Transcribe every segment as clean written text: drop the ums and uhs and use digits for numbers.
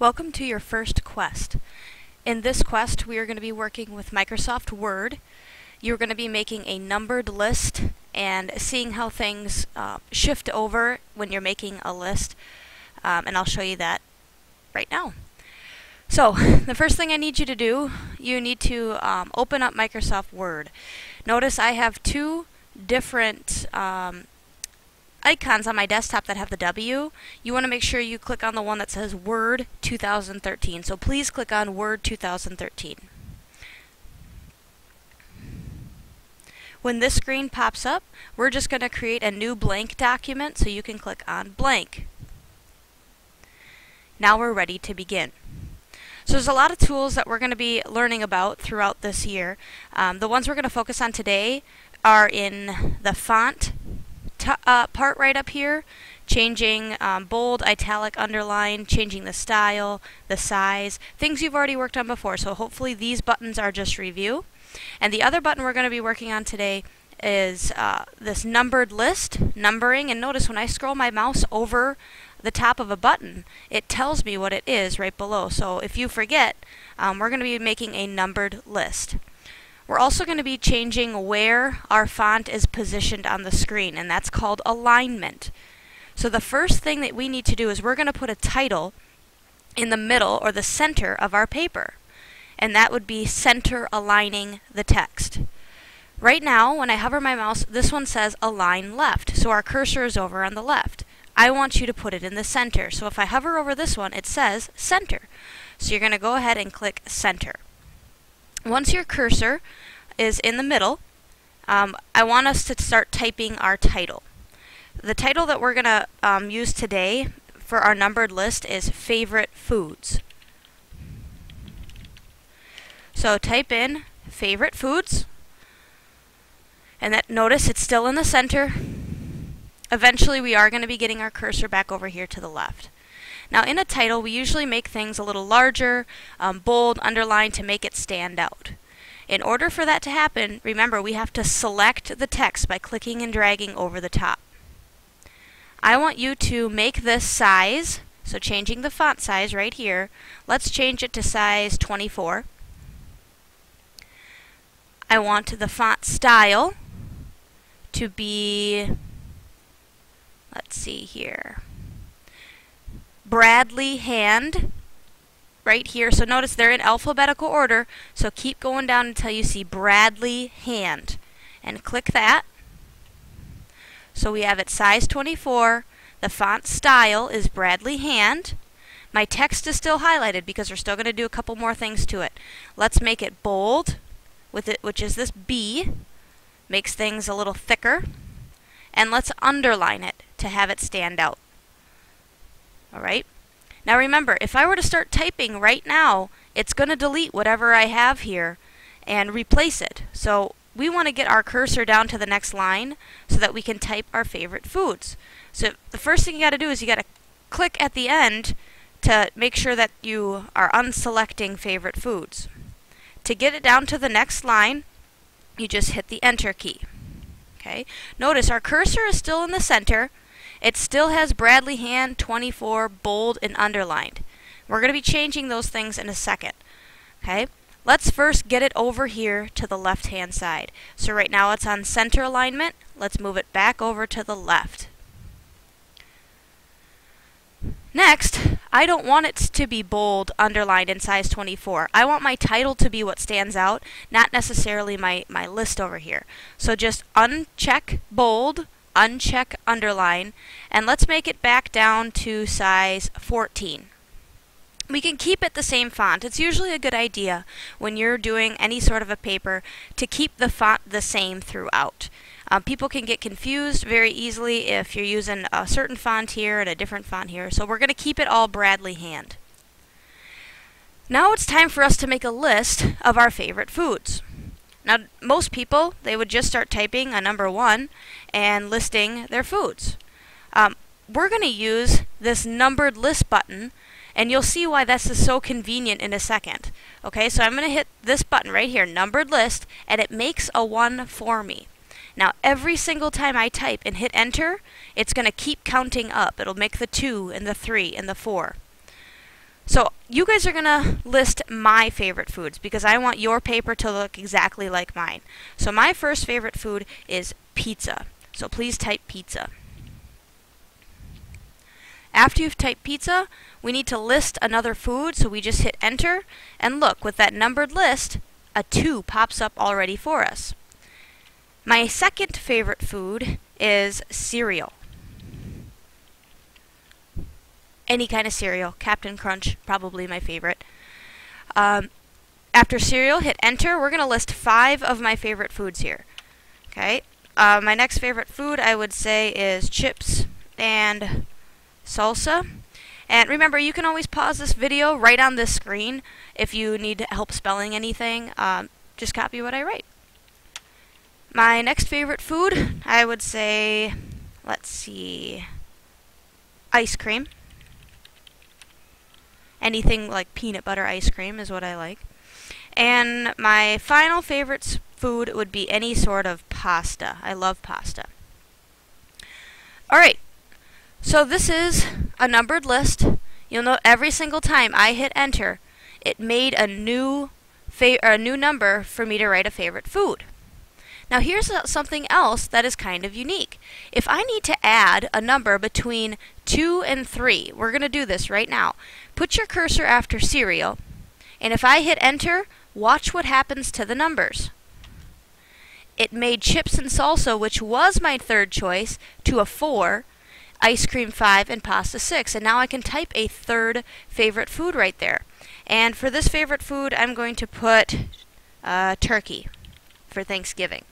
Welcome to your first quest. In this quest, we are going to be working with Microsoft Word. You're going to be making a numbered list and seeing how things shift over when you're making a list, and I'll show you that right now. So, the first thing I need you to do, you need to open up Microsoft Word. Notice I have two different icons on my desktop that have the W. You want to make sure you click on the one that says Word 2013. So please click on Word 2013. When this screen pops up, we're just going to create a new blank document, so you can click on blank. Now we're ready to begin. So there's a lot of tools that we're going to be learning about throughout this year. The ones we're going to focus on today are in the font part right up here, changing bold, italic, underline, changing the style, the size, things you've already worked on before. So hopefully these buttons are just review. And the other button we're going to be working on today is this numbered list, numbering. And notice when I scroll my mouse over the top of a button, it tells me what it is right below. So if you forget, we're going to be making a numbered list. We're also going to be changing where our font is positioned on the screen, and that's called alignment. So the first thing that we need to do is we're going to put a title in the middle or the center of our paper, and that would be center aligning the text. Right now, when I hover my mouse, this one says align left, so our cursor is over on the left. I want you to put it in the center, so if I hover over this one, it says center. So you're going to go ahead and click center. Once your cursor is in the middle, I want us to start typing our title. The title that we're going to use today for our numbered list is favorite foods. So type in favorite foods, and notice it's still in the center. Eventually we are going to be getting our cursor back over here to the left. Now in a title, we usually make things a little larger, bold, underlined to make it stand out. In order for that to happen, remember we have to select the text by clicking and dragging over the top. I want you to make this size, so changing the font size right here, let's change it to size 24. I want the font style to be, let's see here, Bradley Hand, right here. So notice they're in alphabetical order, so keep going down until you see Bradley Hand, and click that. So we have it size 24, the font style is Bradley Hand. My text is still highlighted because we're still going to do a couple more things to it. Let's make it bold, with it, which is this B, makes things a little thicker, and let's underline it to have it stand out. Alright, now remember, if I were to start typing right now, it's going to delete whatever I have here and replace it. So we want to get our cursor down to the next line so that we can type our favorite foods. So the first thing you got to do is you got to click at the end to make sure that you are unselecting favorite foods. To get it down to the next line, you just hit the enter key. Okay, notice our cursor is still in the center. It still has Bradley Hand 24 bold and underlined. We're going to be changing those things in a second. Okay, let's first get it over here to the left hand side. So right now it's on center alignment. Let's move it back over to the left. Next, I don't want it to be bold, underlined, and size 24. I want my title to be what stands out, not necessarily my list over here. So just uncheck bold, uncheck underline, and let's make it back down to size 14. We can keep it the same font. It's usually a good idea when you're doing any sort of a paper to keep the font the same throughout. People can get confused very easily if you're using a certain font here and a different font here, so we're going to keep it all Bradley Hand. Now it's time for us to make a list of our favorite foods. Now, most people, they would just start typing a number 1 and listing their foods. We're going to use this numbered list button, and you'll see why this is so convenient in a second. Okay, so I'm going to hit this button right here, numbered list, and it makes a 1 for me. Now, every single time I type and hit enter, it's going to keep counting up. It'll make the 2 and the 3 and the 4. So you guys are going to list my favorite foods because I want your paper to look exactly like mine. So my first favorite food is pizza. So please type pizza. After you've typed pizza, we need to list another food, so we just hit enter, and look, with that numbered list, a 2 pops up already for us. My second favorite food is cereal. Any kind of cereal. Captain Crunch, probably my favorite. After cereal, hit enter. We're going to list 5 of my favorite foods here. Okay. My next favorite food, I would say, is chips and salsa. And remember, you can always pause this video right on this screen if you need help spelling anything. Just copy what I write. My next favorite food, I would say, let's see, ice cream. Anything like peanut butter ice cream is what I like. And my final favorite food would be any sort of pasta. I love pasta. Alright, so this is a numbered list. You'll note every single time I hit enter, it made a new number for me to write a favorite food. Now here's something else that is kind of unique. If I need to add a number between 2 and 3, we're going to do this right now. Put your cursor after cereal, and if I hit enter, watch what happens to the numbers. It made chips and salsa, which was my third choice, to a 4, ice cream 5, and pasta 6. And now I can type a third favorite food right there. And for this favorite food, I'm going to put turkey for Thanksgiving.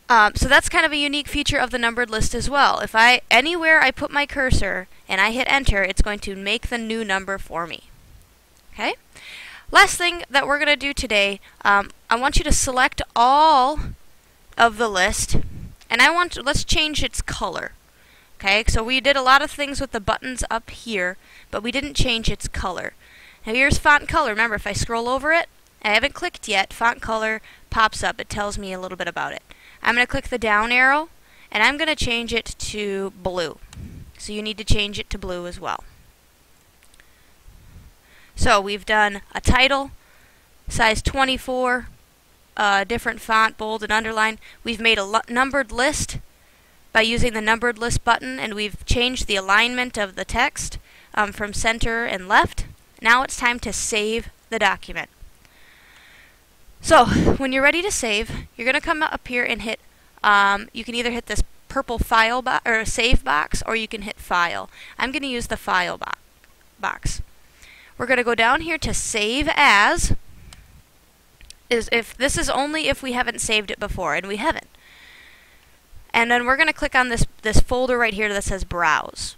So that's kind of a unique feature of the numbered list as well. If anywhere I put my cursor and I hit enter, it's going to make the new number for me. Okay? Last thing that we're going to do today, I want you to select all of the list, and let's change its color. Okay? So we did a lot of things with the buttons up here, but we didn't change its color. Now here's font color. Remember, if I scroll over it, I haven't clicked yet, font color pops up. It tells me a little bit about it. I'm going to click the down arrow, and I'm going to change it to blue. So you need to change it to blue as well. So we've done a title, size 24, different font, bold and underline. We've made a numbered list by using the numbered list button, and we've changed the alignment of the text from center and left. Now it's time to save the document. So when you're ready to save, you're going to come up here and hit, you can either hit this purple file or save box, or you can hit file. I'm going to use the file box. We're going to go down here to save as. This is only if we haven't saved it before, and we haven't. And then we're going to click on this folder right here that says browse.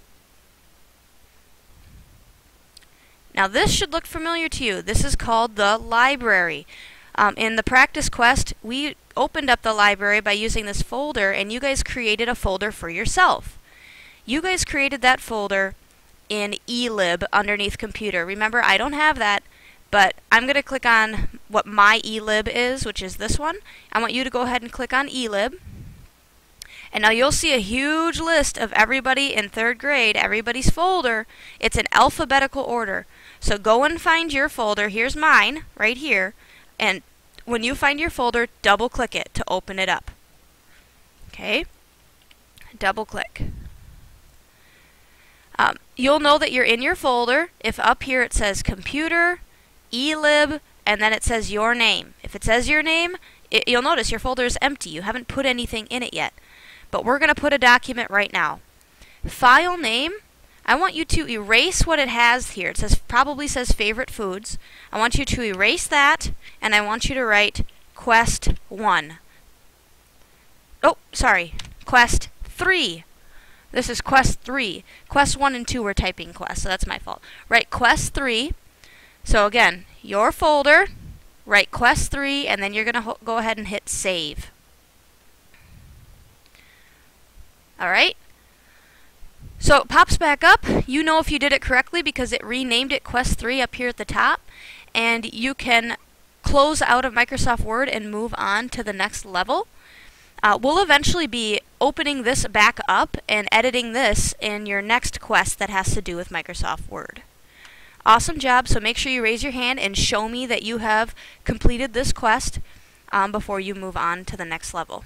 Now this should look familiar to you. This is called the library. In the practice quest, we opened up the library by using this folder, and you guys created a folder for yourself. You guys created that folder in eLib underneath computer. Remember, I don't have that, but I'm going to click on what my eLib is, which is this one. I want you to go ahead and click on eLib. And now you'll see a huge list of everybody in 3rd grade, everybody's folder. It's in alphabetical order. So go and find your folder. Here's mine, right here. And when you find your folder, double click it to open it up. Okay? Double click. You'll know that you're in your folder if up here it says computer, eLib, and then it says your name. If it says your name, you'll notice your folder is empty. You haven't put anything in it yet. But we're going to put a document right now. File name, I want you to erase what it has here. It probably says favorite foods. I want you to erase that, and I want you to write Quest 1. Oh, sorry, Quest 3. This is Quest 3. Quest 1 and 2 were typing Quest, so that's my fault. Write Quest 3. So again, your folder, write Quest 3, and then you're going to go ahead and hit Save. Alright? So it pops back up. You know if you did it correctly because it renamed it Quest 3 up here at the top. And you can close out of Microsoft Word and move on to the next level. We'll eventually be opening this back up and editing this in your next quest that has to do with Microsoft Word. Awesome job. So make sure you raise your hand and show me that you have completed this quest before you move on to the next level.